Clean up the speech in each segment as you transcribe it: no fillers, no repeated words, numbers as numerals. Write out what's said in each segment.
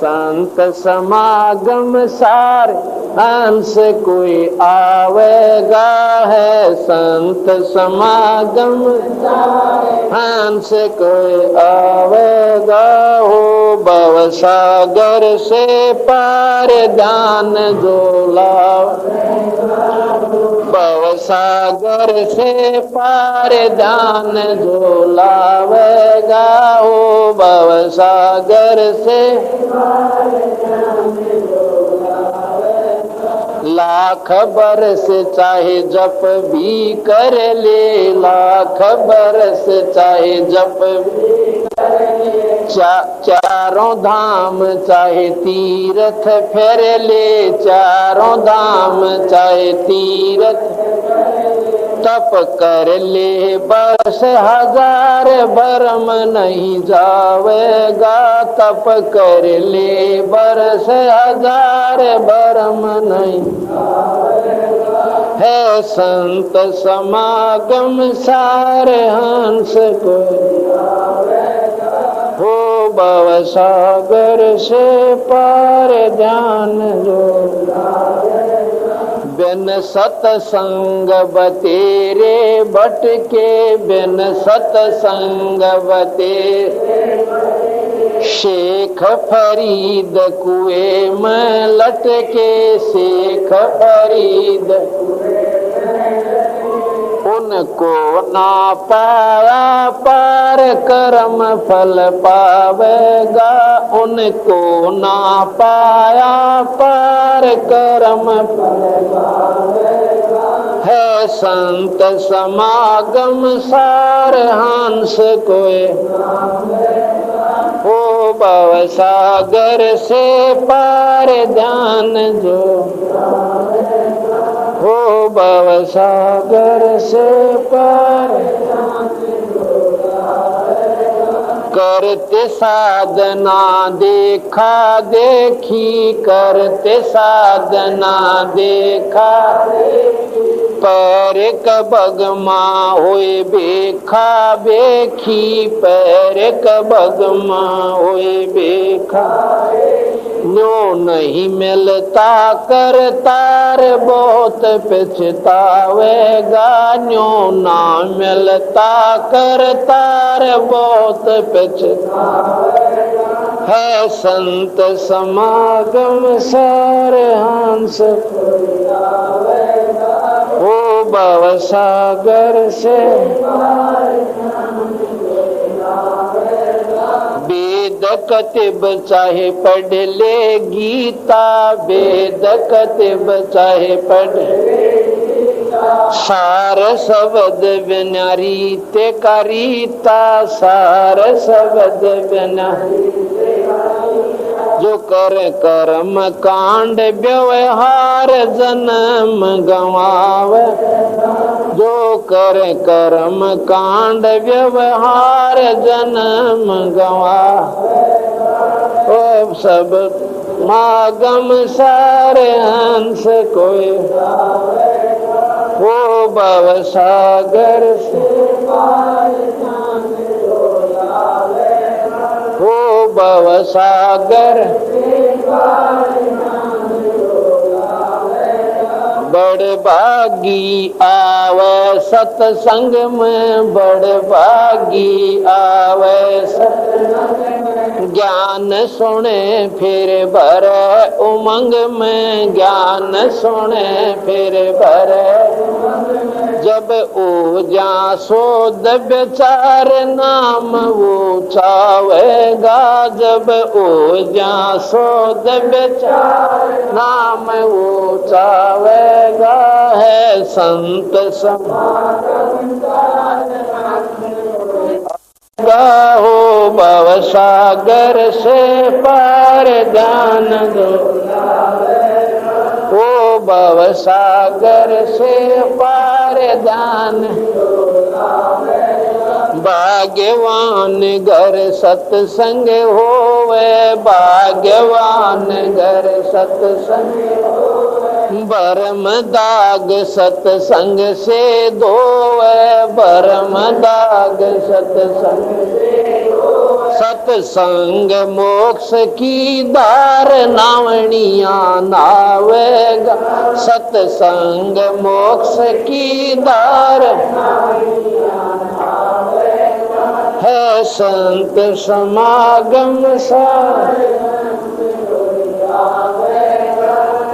संत समागम सारे हंस कोई आवेगा है। संत समागम हंस कोई आवेगा हो। भव सागर से पार ध्यान जो लावेगा। भव सागर से पार ध्यान जो लावेगा हो। भव सागर से लाख बरस चाहे जप भी कर ले। लाख बरस चाहे जप भी चारों धाम चाहे तीर्थ फेर ले। चारों धाम चाहे तीर्थ तप कर ले। बरस हजार भरम नहीं जावेगा। तप कर ले बरस हजार भरम नहीं है। संत समागम सारे हंस को हो। भव सागर से पार ध्यान जो बिन सतसंग बतेरे भटके। बिन सतसंग बतेरे शेख फरीद कुएं में लटके। शेख फरीद उनको ना पाया पार कर्म फल पावेगा। उनको ना पाया पार कर्म फल पावेगा है। संत समागम सार हंस कोई हो। भव सागर से पार ध्यान जो हो। भव सागर से पार करते साधना देखा देखी। करते साधना देखा पैर कबगमा होए बेखा बेखी। पैर कबगमा होए बेखा न्यों नहीं मिलता करतार बहुत पछतावेगा। न्यों ना मिलता करतार बहुत पछतावेगा है। संत समागम सारे हंस हो। भव सागर से वेद कतिब चाहे पढ़ ले गीता। वेद कतिब चाहे पढ़ सार शब्द बिना रीत का रीता। सार शब्द बिना जो कर कर्म कांड व्यवहार जन्म गंवावे। जो कर कर्म कांड व्यवहार जन्म गंवावे। ओ सब मागम सारे हंस कोई हो। भव सागर से हो। भव सागर बड़ भागी आवे सत्संग में। बड़ भागी आवे सत्संग ज्ञान सुने फिर भर उमंग में। ज्ञान सुने फिर भर जब ओजा सोद विचार नाम वो चावेगा। जब ओजा सोद विचार नाम वो चावेगा है। संत समागम हो। भव सागर से पार ध्यान दो हो। भव सागर से पार ध्यान भाग्यवान घर सत्संग होवे। भाग्यवान घर सत्संग भरम दाग सत्संग से धोवे। भरम दाग सत्संग सत्संग मोक्ष की दार नावणिया नावेगा, सत्संग मोक्ष की दार है संत समागम सा,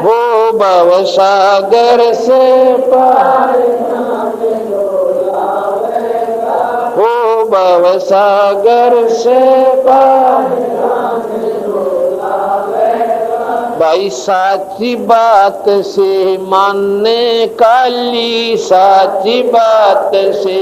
वो भव सागर से पार, वो भव सागर से पार। भाई साची बात से मानने काली, साची बात से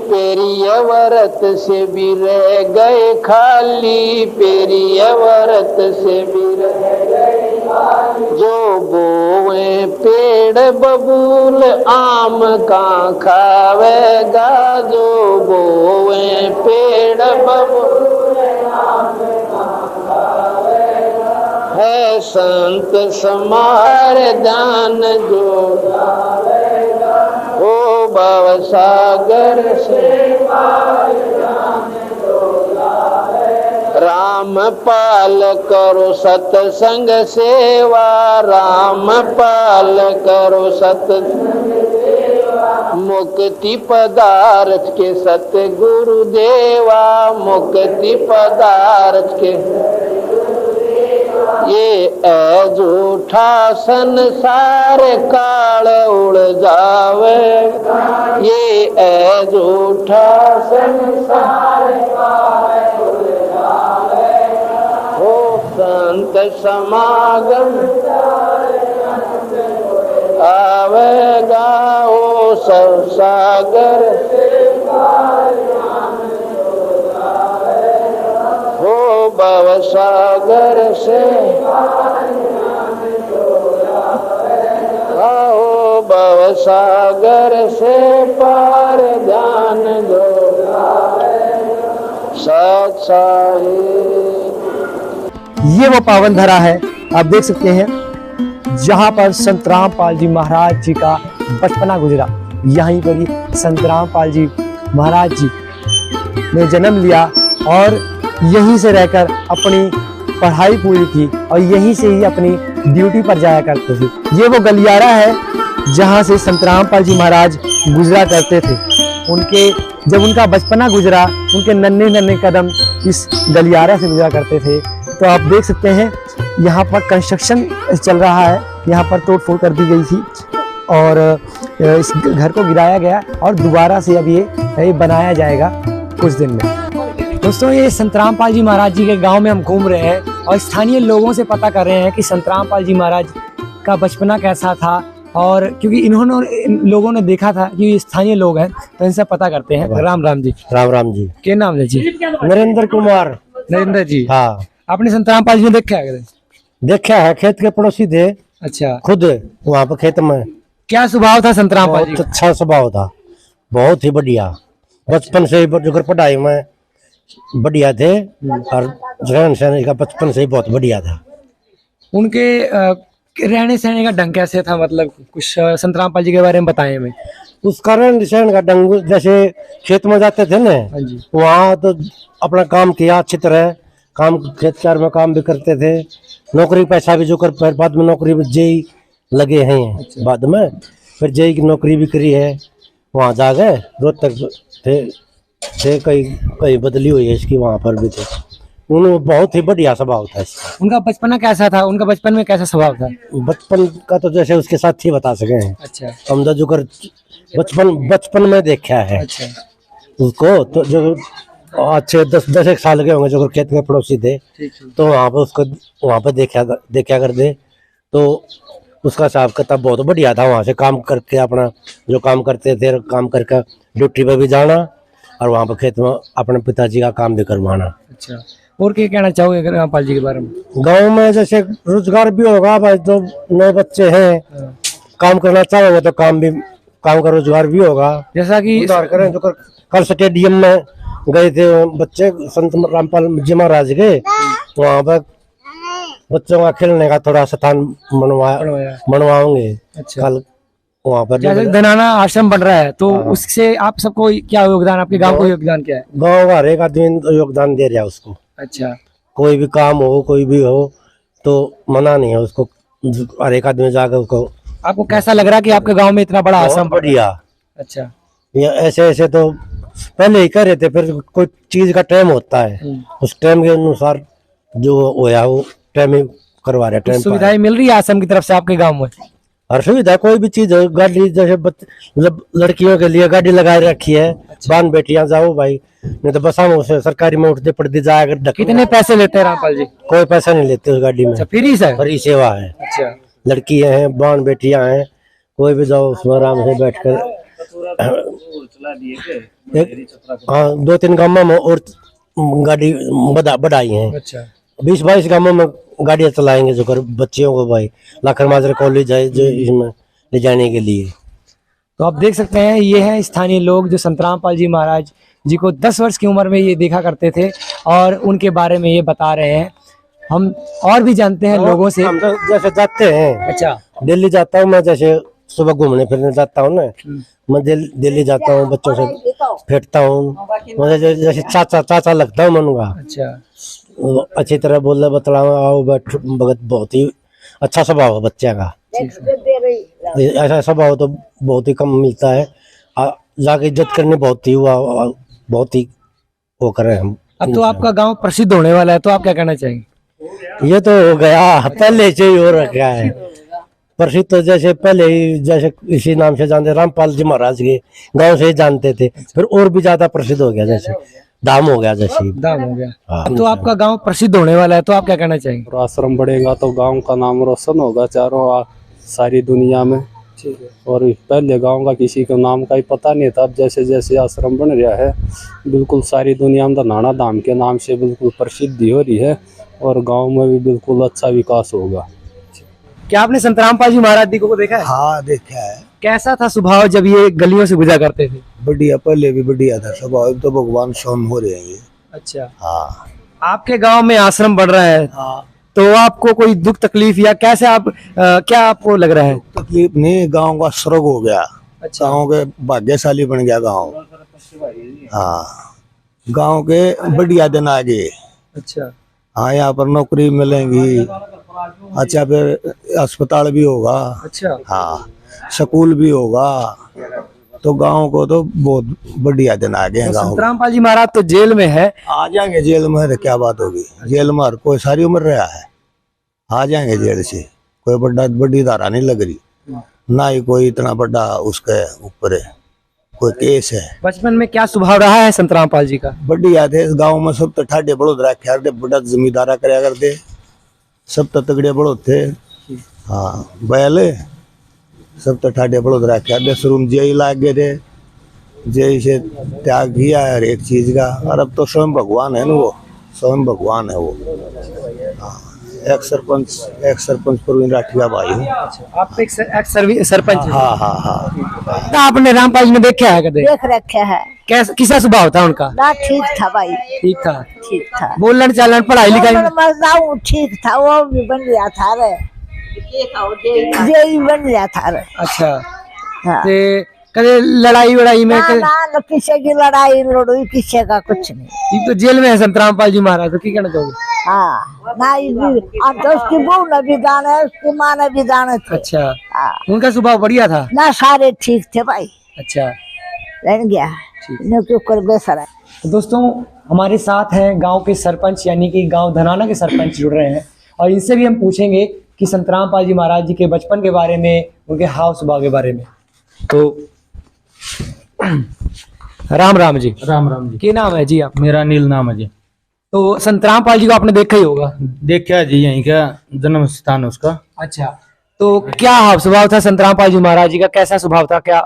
पेरिय व्रत से भी रह गए खाली, पेरिय व्रत से भी रह गए खाली। जो बोए पेड़ बबूल आम का खावेगा, जो बोए पेड़ बबूल आम का खावेगा, है संत समार दान जो गावेगा, ओ भव सागर से पार जाने जो गावेगा। राम पाल करो सत्संग सेवा, राम पाल करो सत्संग सेवा, मुक्ति पदार्थ के सतगुरु देवा, मुक्ति पदार्थ के ये झूठा संसार काल उड़ जावे, ये झूठा संसार काल उड़ जावे, हो संत समागम आवेगा, हो सब सागर हो भव सागर से, हो भव सागर से पार जान दो सत साहिब। ये वो पावन धरा है, आप देख सकते हैं, जहाँ पर संत रामपाल जी महाराज जी का बचपना गुजरा। यहीं पर ही संत रामपाल जी महाराज जी ने जन्म लिया और यहीं से रहकर अपनी पढ़ाई पूरी की और यहीं से ही अपनी ड्यूटी पर जाया करते थे। ये वो गलियारा है जहाँ से संत रामपाल जी महाराज गुजरा करते थे। जब उनका बचपना गुजरा, उनके नन्हे नन्हे कदम इस गलियारा से गुजरा करते थे। तो आप देख सकते हैं यहाँ पर कंस्ट्रक्शन चल रहा है, यहाँ पर तोड़ फोड़ कर दी गई थी और इस घर को गिराया गया और दोबारा से अब ये बनाया जाएगा कुछ दिन में। दोस्तों, ये संत रामपाल जी महाराज जी के गांव में हम घूम रहे हैं और स्थानीय लोगों से पता कर रहे हैं कि संत रामपाल जी महाराज का बचपना कैसा था, और क्योंकि इन लोगों ने देखा था कि ये स्थानीय लोग हैं तो इनसे पता करते हैं। राम राम जी। राम राम जी। क्या नाम है जी? नरेंद्र कुमार। नरेंद्र जी। हाँ। आपने संत रामपाल जी देखा है? देखा है, खेत के पड़ोसी थे। अच्छा। खुद वहाँ पर खेत में। क्या स्वभाव था संत रामपाल जी? बहुत अच्छा स्वभाव था, बहुत ही बढ़िया। बचपन से ही जो पढ़ाई में बढ़िया थे और रहन सहन का बचपन से ही बहुत बढ़िया था। उनके रहने सहने का ढंग कैसे था? मतलब कुछ संत रामपाल जी के बारे में बताएं हमें। उसका रहन सहन का ढंग, जैसे खेत में जाते थे ना, वहाँ तो अपना काम किया अच्छी तरह, काम खेत चार में काम भी करते थे। नौकरी पैसा भी जो कर, बाद में नौकरी में जेई लगे हैं। अच्छा। बाद में फिर जेई की नौकरी भी करी है, वहाँ जा गए। रोज तक थे कई बदली हुई है इसकी, वहाँ पर भी थे। उन्होंने बहुत ही बढ़िया स्वभाव था इसका। उनका बचपना कैसा था? उनका बचपन में कैसा स्वभाव था? बचपन का तो जैसे उसके साथ ही बता सके हैं। अच्छा। हम जो कर बचपन में देखा है। अच्छा। उसको तो जो अच्छे 10 एक साल के होंगे, जो खेत के पड़ोसी थे, तो वहाँ पर उसको वहाँ पर देखा करते, तो उसका हिसाब किताब बहुत बढ़िया था। वहाँ से काम करके अपना जो काम करते थे, काम करके ड्यूटी पर भी जाना और वहाँ पर खेत में अपने पिताजी का काम भी करवाना। अच्छा। और क्या कहना चाहोगे रामपाल जी के बारे में? गांव में जैसे रोजगार भी होगा भाई, जो नए बच्चे हैं काम करना चाहोगे तो काम का रोजगार भी होगा। जैसा कि उदाहरण करें तो कल स्टेडियम में गए थे बच्चे संत रामपाल जी महाराज के, वहाँ पर बच्चों का खेलने का थोड़ा स्थान मनवाओगे। अच्छा। कल वहाँ पर जैसे धनाना आश्रम बन रहा है तो उससे आप सबको क्या योगदान, आपके गांव को योगदान क्या है? गाँव का हर एक आदमी योगदान दे रहा है उसको। अच्छा, कोई भी काम हो, कोई भी हो, तो मना नहीं है उसको। हर एक आदमी जाकर उसको। आपको कैसा लग रहा है कि आपके गांव में इतना बड़ा आश्रम बहुत बढ़िया। अच्छा, ये ऐसे ऐसे तो पहले ही कर रहे थे, फिर कोई चीज का टाइम होता है, उस टाइम के अनुसार जो होया वो टाइम करवा रहे। टाइम सुविधाएं मिल रही है आश्रम की तरफ से आपके गांव में? हर सुविधा, कोई भी चीज हो, गाड़ी जैसे मतलब लड़कियों के लिए गाड़ी लगा रखी है। बान बेटियां जाओ भाई, नहीं तो बसा में उसे सरकारी में उठते पड़ती जाकर। कितने पैसे लेते हैं रामपाल जी? कोई पैसा नहीं लेते उस गाड़ी में। अच्छा, फ्री से? फ्री सेवा है। अच्छा, लड़की हैं, बान बेटियां हैं, कोई भी जाओ उसमें आराम से बैठकर। हाँ, 2-3 गाँव में और गाड़ी बढ़ाई है। अच्छा, 20-22 गाँवों में गाड़ियां चलाएंगे जो कर बच्चियों को भाई लाखन माजरा कॉलेज है जो इसमें ले जाने के लिए। तो आप देख सकते हैं ये है स्थानीय लोग जो संत रामपाल जी महाराज जी को 10 वर्ष की उम्र में ये देखा करते थे और उनके बारे में ये बता रहे हैं। हम और भी जानते हैं लोगों से। हम तो जैसे जाते हैं, अच्छा, दिल्ली जाता हूँ मैं, जैसे सुबह घूमने फिरने जाता हूँ ना, मैं दिल्ली जाता हूँ, बच्चों से फेंटता हूँ, मुझे जैसे चाचा लगता हूँ मन का। अच्छा, अच्छी तरह बोल बतलाओ, आओ बैठ, भगत बहुत ही अच्छा स्वभाव है बच्चे का। ऐसा स्वभाव तो बहुत ही कम मिलता है। जाके इज्जत करनी बहुत ही बहुत ही वो करें हम। अब तो आपका गांव प्रसिद्ध होने वाला है, तो आप क्या कहना चाहेंगे? ये तो हो गया, पहले से ही हो रखा है प्रसिद्ध। तो जैसे पहले ही जैसे इसी नाम से जानते, रामपाल जी महाराज के गांव से ही जानते थे, फिर और भी ज्यादा प्रसिद्ध हो गया, जैसे दाम हो गया, जैसे दाम हो गया। हाँ। अब तो आपका गांव प्रसिद्ध होने वाला है, तो आप क्या कहना चाहेंगे? और आश्रम बढ़ेगा तो गांव का नाम रोशन होगा सारी दुनिया में। और पहले गांव का किसी को नाम का ही पता नहीं था, अब जैसे जैसे आश्रम बन रहा है बिल्कुल सारी दुनिया में धनाना धाम के नाम से बिल्कुल प्रसिद्धि हो रही है और गांव में भी बिल्कुल अच्छा विकास होगा। क्या आपने संत रामपाल जी महाराज जी को देखा है? हाँ देखा है। कैसा था स्वभाव जब ये गलियों से गुजरा करते थे? बढ़िया, पहले भी बढ़िया था स्वभाव, तो भगवान स्वयं हो रहे हैं ये। अच्छा, हाँ आपके गांव में आश्रम बढ़ रहा है, हाँ। तो आपको कोई दुख तकलीफ या कैसे आप क्या आपको लग रहा है? तकलीफ नहीं, गांव का स्वर्ग हो गया। अच्छा, गांव के भाग्यशाली बन गया गांव। हाँ, गांव के बढ़िया दिन आ गए। अच्छा, हाँ, यहाँ पर नौकरी मिलेंगी, अच्छा फिर अस्पताल भी होगा। अच्छा, हाँ, स्कूल भी होगा, तो गांव को तो बहुत बढ़िया दिन आ गए हैं। तो गांव संत रामपाल जी महाराज तो जेल में है, आ जाएंगे जेल में, तो क्या बात होगी, जेल में हर कोई सारी उम्र रहा है, आ जाएंगे जेल से। कोई बड़ी धारा नहीं लग रही, ना ही कोई इतना बड़ा उसके ऊपर है कोई केस है। बचपन में क्या स्वभाव रहा है संत रामपाल जी का? बढ़िया थे, गांव में सब तो ठाडे बड़ोद रखे थे, बड़ा जमींदारा कराया करते, सब तो तगड़े बड़ोद थे। हाँ, बैल सब तो ठाडे बड़ोद रखे थे, शुरू में जेई लाग गए थे, जेई से त्याग किया है हर एक चीज का। और अब तो स्वयं भगवान है ना, वो स्वयं भगवान है वो। हाँ, एक सरपंच प्रवीण राठिया भाई हूँ। आप एक सरपंच हैं। हाँ हाँ हाँ। तो आपने रामपाल जी ने देखा है कदे? देख रखे है। किसा स्वभाव था उनका? ना ठीक था भाई, ठीक था, ठीक था। बोलने चालन पढ़ाई लिखाई में? मजाऊ ठीक था, वो भी बन गया था रे, जेई बन गया था रे। अच्छा, हाँ। ते कदे लड़ाई वड़ाई में ना ना, किसी की लड़ाई लड़ोई किसी का कुछ नहीं। ये तो जेल में है संत रामपाल जी महाराज, तो क्या कहना चाहोगे? हाँ ना, अब तो उसकी बहू ने भी दाने, उसकी माँ ने भी दाने थे। अच्छा, हाँ। उनका स्वभाव बढ़िया था ना, सारे ठीक थे भाई। अच्छा, रह गया क्यों कर बेसर है। तो दोस्तों हमारे साथ हैं गांव के सरपंच यानी कि गांव धनाना के सरपंच जुड़ रहे हैं और इनसे भी हम पूछेंगे कि संत रामपाल जी महाराज जी के बचपन के बारे में, उनके हाव स्वभाव के बारे में। तो राम राम जी। राम राम जी। क्या नाम है जी आप? मेरा नील नाम है जी। तो संत रामपाल जी को आपने देखा ही होगा। देखा जी, यहीं का जन्म स्थान उसका। अच्छा, तो क्या हाव स्वभाव था संत रामपाल जी महाराज जी का? कैसा स्वभाव था, क्या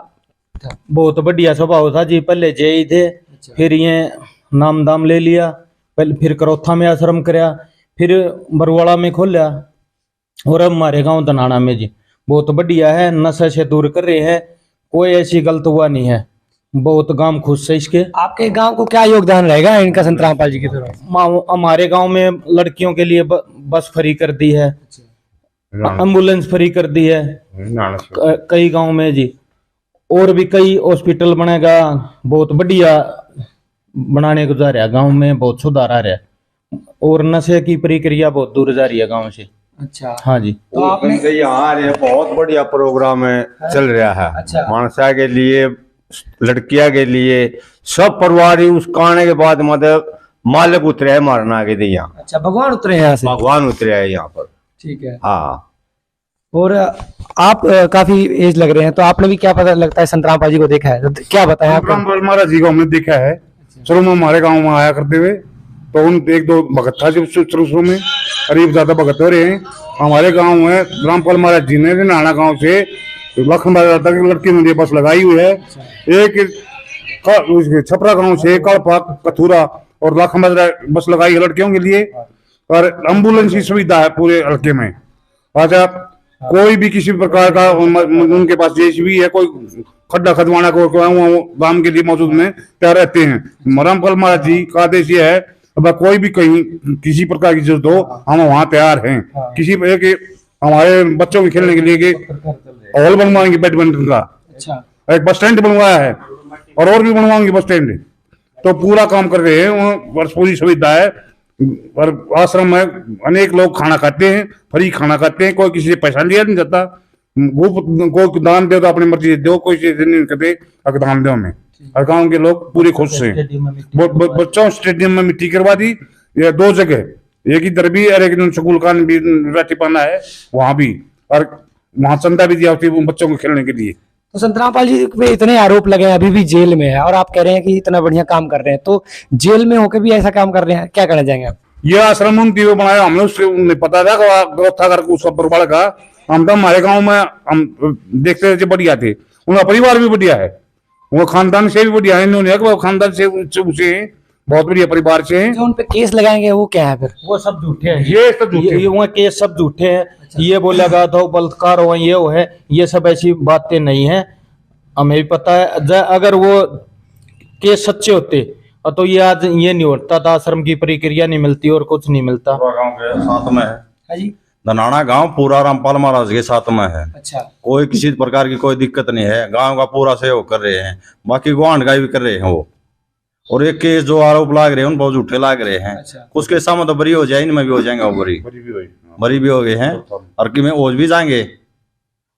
था? बहुत बढ़िया स्वभाव था जी। पहले जय थे, फिर ये नाम दाम ले लिया, पहले फिर करोथा में आश्रम कराया, फिर बरवाड़ा में खोला और अब हमारे गांव धनाना में जी। बहुत बढ़िया है, नशे से दूर कर रहे हैं, कोई ऐसी गलत हुआ नहीं है, बहुत गांव खुश है इसके। आपके गांव को क्या योगदान रहेगा इनका संत रामपाल जी की तरफ? हमारे गांव में लड़कियों के लिए बस फ्री कर दी है, एम्बुलेंस फ्री कर दी है कई गांव में जी, और भी कई हॉस्पिटल बनेगा, बहुत बढ़िया बनाने को जा रहा है, गांव में बहुत सुधार आ रहा है, और नशे की प्रक्रिया बहुत दूर जा रही है गांव से। अच्छा, हाँ जी। तो आपने यहाँ बहुत बढ़िया प्रोग्राम है चल रहा है। अच्छा। मानसा के लिए, लड़कियां के लिए, सब परिवार ही उस आने के बाद मतलब मालिक उतरे है मारना के दिया। अच्छा, भगवान उतरे हैं यहाँ से? भगवान उतरे है यहाँ पर। ठीक है। हाँ। और आप काफी एज लग रहे हैं, तो आपने भी क्या पता लगता है संतराम पाल जी को देखा है, तो क्या बताएं आप? संतराम पाल महाराज जी को हमने देखा है, शुरू में हमारे गांव में आया करते हुए, तो उन एक दो भगत था जब शुरू में, करीब ज्यादा भगत हो रहे हैं हमारे गांव में। रामपाल महाराज जी ने नाना गांव से लखन बाजार तक लड़की मंदिर बस लगाई हुई है। एक छपरा गांव से कड़पा, कथूरा और लखन बाजार बस लगाई है लड़कियों के लिए, और एम्बुलेंस की सुविधा है पूरे हल्के में। अच्छा, कोई भी किसी प्रकार का उनके पास जेसीबी है, कोई खड्डा खदवाना को गांव के लिए मौजूद में तैयार रहते हैं। रामपाल महाराज जी का आदेश ये है, अब कोई भी कहीं किसी प्रकार की जरूरत हो हम वहाँ तैयार हैं। किसी के हमारे बच्चों के खेलने के लिए हॉल बनवाएंगे बैडमिंटन का। अच्छा। एक बस स्टैंड बनवाया है और भी बनवाएंगे बस स्टैंड, तो पूरा काम कर रहे हैं, पूरी सुविधा है। और आश्रम में अनेक लोग खाना खाते हैं, फ्री खाना खाते हैं, कोई किसी से पैसा लिया नहीं जाता। कोई दान दे तो अपनी मर्जी दो, कोई चीज नहीं करते, दान दो हमें। और गाँव के लोग पूरे खुश हैं। बच्चों स्टेडियम में मिट्टी करवा दी, ये 2 जगह, एक इधर भी और एक स्कूल का भी राठी पाना है वहां भी, और वहां चंदा भी दिया बच्चों को खेलने के लिए। तो संतराम पाल जी पे इतने आरोप लगे हैं, अभी भी जेल में है, और आप कह रहे हैं कि इतना बढ़िया काम कर रहे हैं, तो जेल में होकर भी ऐसा काम कर रहे हैं, क्या करना चाहेंगे आप? ये आश्रम उनकी वो बनाया, हमने उससे पता था व्यवस्था करके उसका परिवार का। हम तो हमारे गाँव में हम देखते थे बढ़िया थे, उनका परिवार भी बढ़िया है, वो खानदान से भी बढ़िया है, इन्होंने वो खानदान से उसे बहुत बढ़िया परिवार से हैं। जो उन पे केस लगाएंगे वो क्या है फिर? वो सब झूठे हैं, ये सब झूठे हैं। ये केस सब झूठे हैं। अच्छा। ये बोलेगा तो बलात्कार हो, ये वो है, ये सब ऐसी बातें नहीं है, हमें भी पता है। अगर वो केस सच्चे होते तो ये आज ये नहीं होता था, आश्रम की प्रक्रिया नहीं मिलती और कुछ नहीं मिलता। गाँव के साथ में है। हाँ जी। धनाना गांव पूरा रामपाल महाराज के साथ में है। अच्छा। कोई किसी प्रकार की कोई दिक्कत नहीं है, गांव का पूरा सहयोग कर रहे हैं, बाकी गुआंढ का भी कर रहे हैं वो। और एक केस जो आरोप लाग रहे हैं उन बहुत झूठे लाग रहे हैं। अच्छा। कुछ केसा में तो बरी हो जाए, इनमें भी हो जाएंगे, वो बरी भी हो गए हैं, और कि में ओझ भी जाएंगे।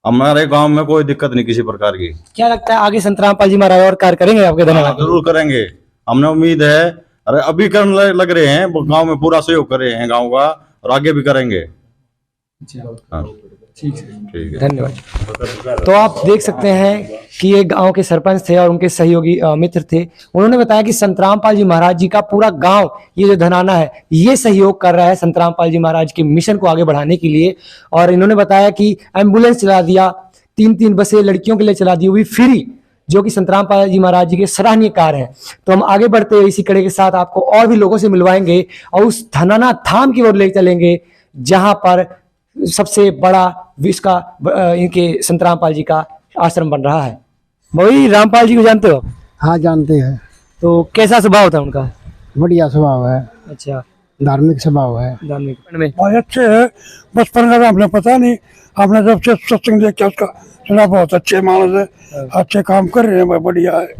हमारे गांव में कोई दिक्कत नहीं किसी प्रकार की। क्या लगता है आगे संतराम पाल जी महाराज और कार्य करेंगे आपके धन्यवाद? जरूर करेंगे, हमने उम्मीद है। अरे अभी करने लग रहे हैं, गांव में पूरा सहयोग कर रहे हैं गांव का, और आगे भी करेंगे। हाँ। ठीक है, धन्यवाद। तो आप देख सकते हैं कि ये गांव के सरपंच थे और उनके सहयोगी मित्र थे। उन्होंने बताया कि संतराम पाल जी महाराज जी का पूरा गांव, ये जो धनाना है, ये सहयोग कर रहा है संतराम पाल जी महाराज के मिशन को आगे बढ़ाने के लिए। और इन्होंने बताया कि एम्बुलेंस चला दिया, 3-3 बसें लड़कियों के लिए चला दी, वो भी फ्री, जो कि संतराम पाल जी महाराज जी के सराहनीय कार्य हैं। तो हम आगे बढ़ते हुए इसी कड़े के साथ आपको और भी लोगों से मिलवाएंगे और उस धनाना धाम की ओर ले चलेंगे, जहां पर सबसे बड़ा विश्व का इनके संतराम पाल जी का आश्रम बन रहा है। वही रामपाल जी को जानते हो? हाँ, जानते हैं। तो कैसा स्वभाव था उनका? बढ़िया स्वभाव है। अच्छा, धार्मिक स्वभाव है। धार्मिक में बहुत अच्छे है। बचपन का हमने पता नहीं, आपने जब से सत्संग देख के उसका सुना, बहुत अच्छे मानस है, अच्छे काम कर रहे हैं, बढ़िया है।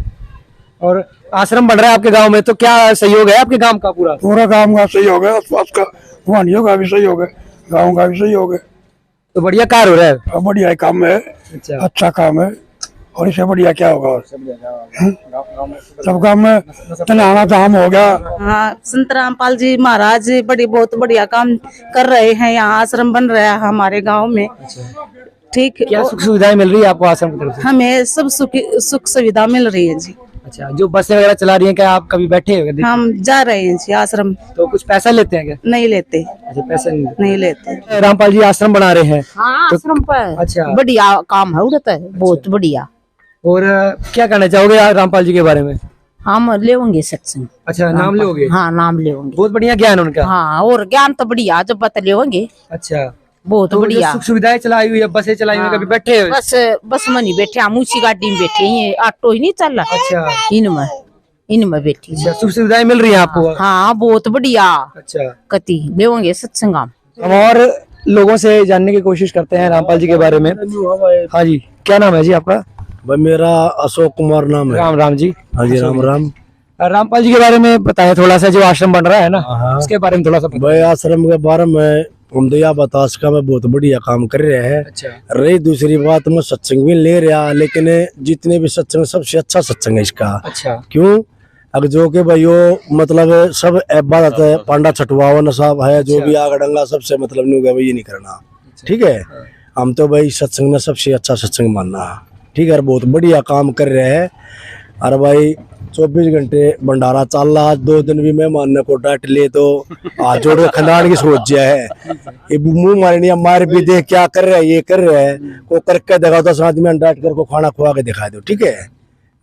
और आश्रम बढ़ रहा है आपके गांव में, तो क्या सहयोग है आपके गांव का? पूरा गांव का सहयोग है, आसपास का गुआंढियों का भी सहयोग है, गांव का भी सहयोग है। तो बढ़िया कार्य हो रहा है। बढ़िया काम है। अच्छा काम है, और इससे बढ़िया क्या होगा? और सब गांव में तनाना धाम हो गया। हाँ, संतराम पाल जी महाराज बहुत बढ़िया काम कर रहे हैं, यहाँ आश्रम बन रहा है हमारे गांव में। ठीक, क्या सुख सुविधाएं मिल रही है आपको आश्रम की तरफ से? हमें सब सुख सुविधा मिल रही है जी। अच्छा, जो बसें वगैरह चला रही हैं, क्या आप कभी बैठे हो? हम जा रहे हैं जी आश्रम। तो कुछ पैसा लेते हैं क्या? नहीं लेते। अच्छा, पैसे नहीं लेते। रामपाल जी आश्रम बना रहे हैं। हाँ, आश्रम पर अच्छा, बढ़िया काम है, उड़ता है बहुत बढ़िया। और क्या कहना चाहोगे रामपाल जी के बारे में? हम लेंगे सत्संग। अच्छा, नाम लोगे? हाँ, नाम लेंगे। बहुत बढ़िया ज्ञान उनका। हाँ, और ज्ञान तो बढ़िया जब पता लेंगे। अच्छा, बहुत तो बढ़िया। सुख सुविधाएं चलाई हुई है, बसें चलाई हुई, कभी बैठे हो? बस में नहीं बैठे, हम ऊंची गाड़ी में बैठे, ये ऑटो ही नहीं चल रहा। अच्छा, इनमें बैठी। अच्छा, सुख सुविधाएं मिल रही है आपको? हाँ, बहुत बढ़िया। अच्छा, कति लेंगे सत्संग। हम और लोगों से जानने की कोशिश करते हैं रामपाल जी के बारे में। हाँ जी, क्या नाम है जी आपका? भाई मेरा अशोक कुमार नाम है। राम राम जी। हाँ जी, राम राम। रामपाल जी के बारे में बताएं थोड़ा सा, जो आश्रम बन रहा है ना उसके बारे में थोड़ा सा भाई आश्रम के बारे में उमदया बतास का में बहुत बढ़िया काम कर रहे हैं। अच्छा। रही दूसरी बात में सत्संग भी ले रहा, लेकिन जितने भी सत्संग सबसे अच्छा सत्संग है इसका। अच्छा। क्यों? अगर जो के भाई मतलब सब इबादत है, पांडा छठवावन साहब है, जो भी आग डंगा सबसे मतलब नहीं होगा भाई ये नहीं करना। ठीक है, हम तो भाई सत्संग में सबसे अच्छा सत्संग मानना। ठीक है, बहुत बढ़िया काम कर रहे हैं। अरे भाई 24 घंटे भंडारा चल रहा। आज 2 दिन भी मेहमान ने को डांट ले तो हाथ जोड़ के खंडान की सोच जिया है। ये मुंह मारनी मार भी दे, क्या कर रहे हैं ये कर रहे हैं, को करके दिखाओ 10 आदमी डांट कर को खाना खुआ के दिखा दो। ठीक है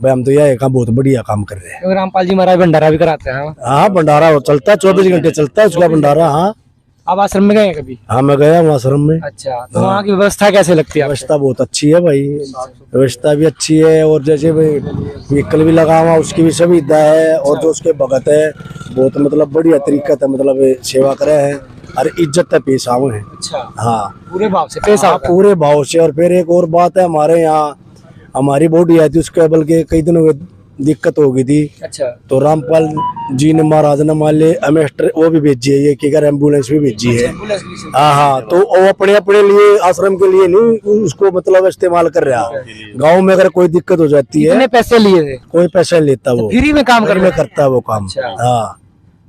भाई, हम तो यह काम बहुत बढ़िया काम कर रहे हैं। रामपाल जी महाराज भंडारा भी कराते हैं। हाँ, भंडारा चलता है, 24 घंटे चलता है उसका भंडारा। हाँ, आप आश्रम में गए कभी? हाँ, मैं गया हूँ आश्रम में। अच्छा, तो वहाँ की व्यवस्था कैसे लगती है? व्यवस्था बहुत अच्छी है भाई, व्यवस्था भी अच्छी है। और जैसे भाई व्हीकल भी लगा हुआ उसकी भी सुविधा है। और जो उसके भगत है बहुत मतलब बढ़िया तरीका से मतलब सेवा करे हैं और इज्जत है पेश आवे हैं। अच्छा। हाँ, पूरे भाव से पेश आओ। पूरे भाव से। और फिर एक और बात है, हमारे यहाँ हमारी बॉडी आई थी उसके बल्कि कई दिनों में दिक्कत हो गई थी। अच्छा। तो रामपाल जी ने महाराज ने मान ले एमेस्टर वो भी भेजी है, ये कि एम्बुलेंस भी भेजी है। हाँ हाँ, तो वो अपने अपने लिए आश्रम के लिए नहीं उसको मतलब इस्तेमाल कर रहा। गांव में अगर कोई दिक्कत हो जाती है, कितने पैसे लिए थे? कोई पैसा नहीं लेता, वो फ्री में काम करता है वो काम। हाँ,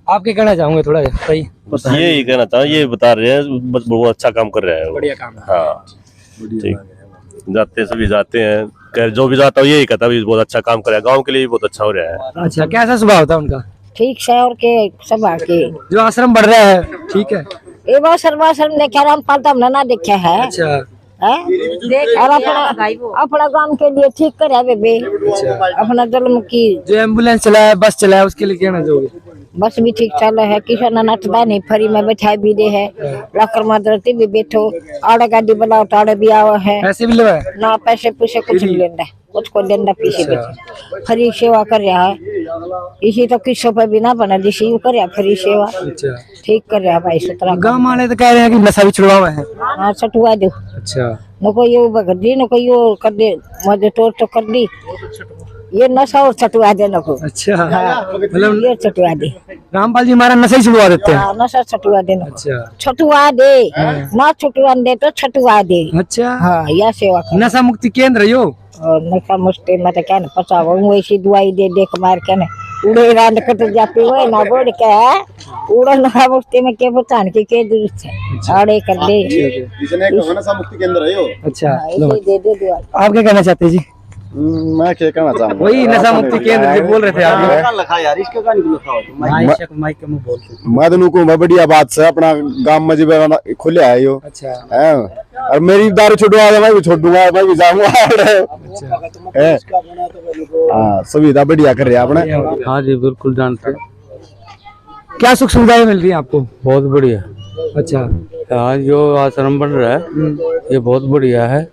आप क्या कहना चाहोगे थोड़ा सही? यही कहना चाहूँ, ये बता रहे हैं बहुत अच्छा काम कर रहा है। बढ़िया काम। हाँ ठीक, जाते सभी जाते हैं, जो भी जाता है यही कहता है बहुत अच्छा काम कर रहा है, गाँव के लिए भी बहुत अच्छा हो रहा है। अच्छा, कैसा स्वभाव था उनका? ठीक से। और के सब आके जो आश्रम बढ़ रहा है ठीक है। ये बार सर्वाश्रम देखा रामपाल तो हमने ना देखा है। अच्छा। और अपना काम के लिए ठीक करे बेबे। अपना जन्म की जो एम्बुलेंस चलाया, बस चलाया, उसके लिए कहना चाहोगे? बस भी ठीक चल है, किसी ने नटदा नहीं, फ्री में बैठा भी दे है। लाकर मदरती भी बैठो, आड़े गाड़ी बनाओ तो आड़े भी आओ है। पैसे भी लगा ना पैसे पूछे कुछ नहीं लेना, कुछ को लेना पीछे बैठे फ्री सेवा कर रहा है। इसी तो किसों पे भी ना बना जिसी कर रहा फ्री सेवा। अच्छा। ठीक कर रहा भाई सुतरा। गाँव वाले तो कह रहे हैं कि नशा भी छुड़वा है। हाँ, छटुआ दो। अच्छा। न कोई यो बगर दी, न कोई यो कर दे, मजे तोड़ तो कर दी, ये नशा और छटुआ दे न को। अच्छा। मतलब ये छटुआ दे। रामपाल जी हमारा नशा ही छुड़वा देते हैं। नशा छटुआ दे। अच्छा। छटुआ दे, ना छटुआ दे तो छटुआ दे। अच्छा। हाँ, यह सेवा कर। नशा मुक्ति केंद्र यो। और नशा मुक्ति में तो क्या न पचा वैसी दवाई दे देख मार के न उड़े रात कट जाती हुए ना बोल के उड़ा नशा मुक्ति में के भुगतान की के दुरुस्त है आड़े कर दे। नशा मुक्ति केंद्र है यो। अच्छा, दे दे दे। आप क्या कहना चाहते हैं जी? मैं क्या कहना चाहूँगा, वही नशा मुक्ति केंद्र जो बोल रहे थे आप। मैं तो नुको मैं बढ़िया बात से अपना गांव में जब खुले है यो। अच्छा। है और मेरी दारू छुड़वा दे मैं भी छोड़ूंगा, मैं भी जाऊंगा। हाँ, सुविधा बढ़िया कर रहे हैं अपने। हाँ जी बिल्कुल जानते। क्या सुख सुविधाएं मिल रही है आपको? बहुत बढ़िया। अच्छा। हाँ, जो आश्रम बन रहा है ये बहुत बढ़िया है।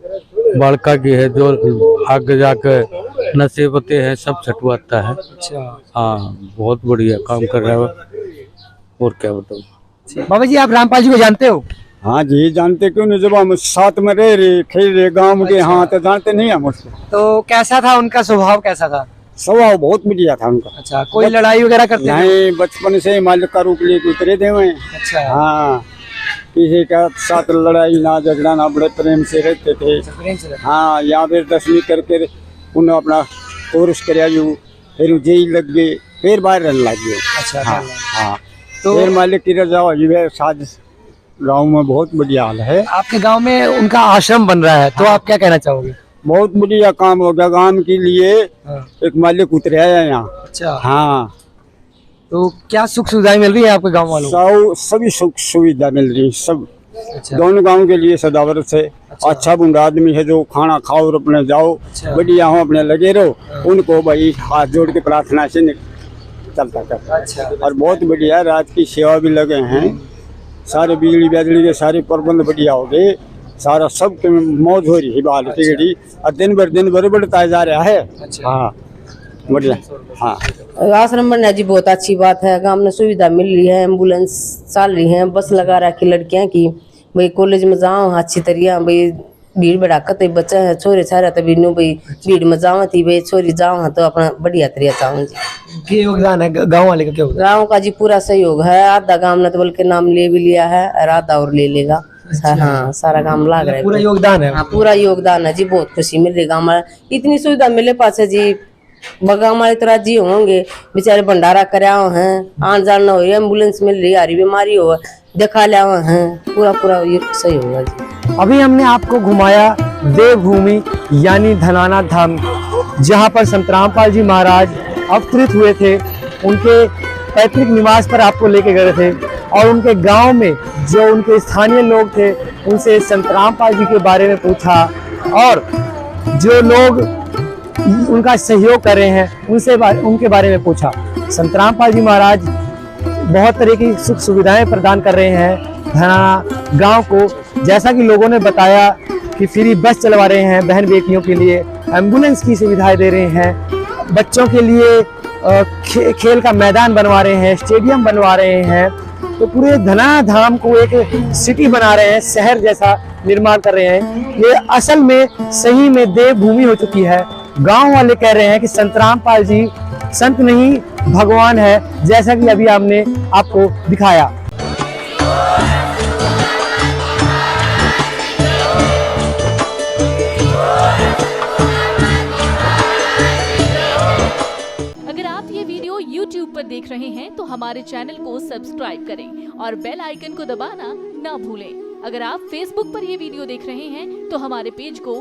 बालका की है, जो आगे जाकर नशे पते हैं सब छटवाता है। अच्छा। हाँ, बहुत बढ़िया काम कर रहा है। और क्या बताऊँ। बाबा जी आप रामपाल जी को जानते हो? हाँ जी जानते, क्यों नहीं, जब हम साथ में रह रहे खेल रहे गाँव के। हाँ, तो जानते नहीं हम उसको। तो कैसा था उनका स्वभाव, कैसा था? स्वभाव बहुत बढ़िया था उनका। अच्छा, कोई लड़ाई वगैरह करते नहीं, बचपन से मालिक का रूप लेके उतरे थे वहीं। अच्छा। हाँ, किसी का साथ लड़ाई ना झगड़ा ना, बड़े प्रेम से रहते थे। हाँ, यहाँ पे 10वीं करके उन्होंने अपना कोर्स कराया, फिर जेई लग गए, फिर बाहर रहने लग गए। अच्छा। हाँ हाँ, तो फिर मालिक की रजा हुई है। साज गाँव में बहुत बढ़िया हाल है। आपके गाँव में उनका आश्रम बन रहा है, तो आप क्या कहना चाहोगे? बहुत बढ़िया काम हो गया गाँव के लिए। एक मालिक उतरे है यहाँ। अच्छा। हाँ, तो क्या सुख सुविधाएं मिल रही है आपके गांव वालों को? सभी सुख सुविधा मिल रही है सब। अच्छा। दोनों गांव के लिए सदावर से। अच्छा बुंडा आदमी है जो खाना खाओ और अपने जाओ। अच्छा। बढ़िया हो, अपने लगे रहो। उनको भाई हाथ जोड़ के प्रार्थना से चलता कर। अच्छा। और बहुत बढ़िया रात की सेवा भी लगे हैं। सारे बिजली बिजली के सारे प्रबंध बढ़िया हो गए। सारा सब मौज हो रही है बाल टिकटी। और दिन भर बढ़ता जा रहा है। हाँ बढ़िया। हाँ, आश्रम बनना जी बहुत अच्छी बात है। गांव में सुविधा मिल रही है, एम्बुलेंस चल रही है, बस लगा रखी लड़कियां की, भाई कॉलेज में जाओ अच्छी तरह भाई भीड़ भड़ाकत है बच्चा है छोरे छारा तभी नो भाई भीड़ में जाओ थी भाई छोरी जाओ तो अपना बढ़िया तरह जाऊँ जी। क्या योगदान है गांव वाले का? क्या योगदान? गाँव का जी पूरा सहयोग है। आधा गाँव ने तो बल्कि नाम ले भी लिया है और आधा और ले लेगा। हाँ सारा काम लाग रहा है, पूरा योगदान है। हाँ पूरा योगदान है जी। बहुत खुशी मिल रही गाँव इतनी सुविधा मिले पास है जी। बगा हमारे तो राजी होंगे बेचारे भंडारा कराओ हैं आन जान न हो एम्बुलेंस मिल रही हरी बीमारी हो दिखा लिया हैं पूरा पूरा ये सही होगा जी। अभी हमने आपको घुमाया देवभूमि यानी धनाना धाम, जहां पर संत रामपाल जी महाराज अवतरित हुए थे। उनके पैतृक निवास पर आपको लेके गए थे और उनके गांव में जो उनके स्थानीय लोग थे उनसे संत रामपाल जी के बारे में पूछा और जो लोग उनका सहयोग कर रहे हैं उनके बारे में पूछा। संत रामपाल जी महाराज बहुत तरह की सुख सुविधाएं प्रदान कर रहे हैं धनाना गांव को। जैसा कि लोगों ने बताया कि फ्री बस चलवा रहे हैं बहन बेटियों के लिए, एम्बुलेंस की सुविधाएं दे रहे हैं, बच्चों के लिए खेल का मैदान बनवा रहे हैं, स्टेडियम बनवा रहे हैं। तो पूरे धनाना धाम को एक सिटी बना रहे हैं, शहर जैसा निर्माण कर रहे हैं। ये असल में सही में देवभूमि हो चुकी है। गांव वाले कह रहे हैं कि संत रामपाल जी संत नहीं भगवान है, जैसा कि अभी हमने आपको दिखाया। अगर आप ये वीडियो YouTube पर देख रहे हैं तो हमारे चैनल को सब्सक्राइब करें और बेल आइकन को दबाना ना भूलें। अगर आप Facebook पर ये वीडियो देख रहे हैं तो हमारे पेज को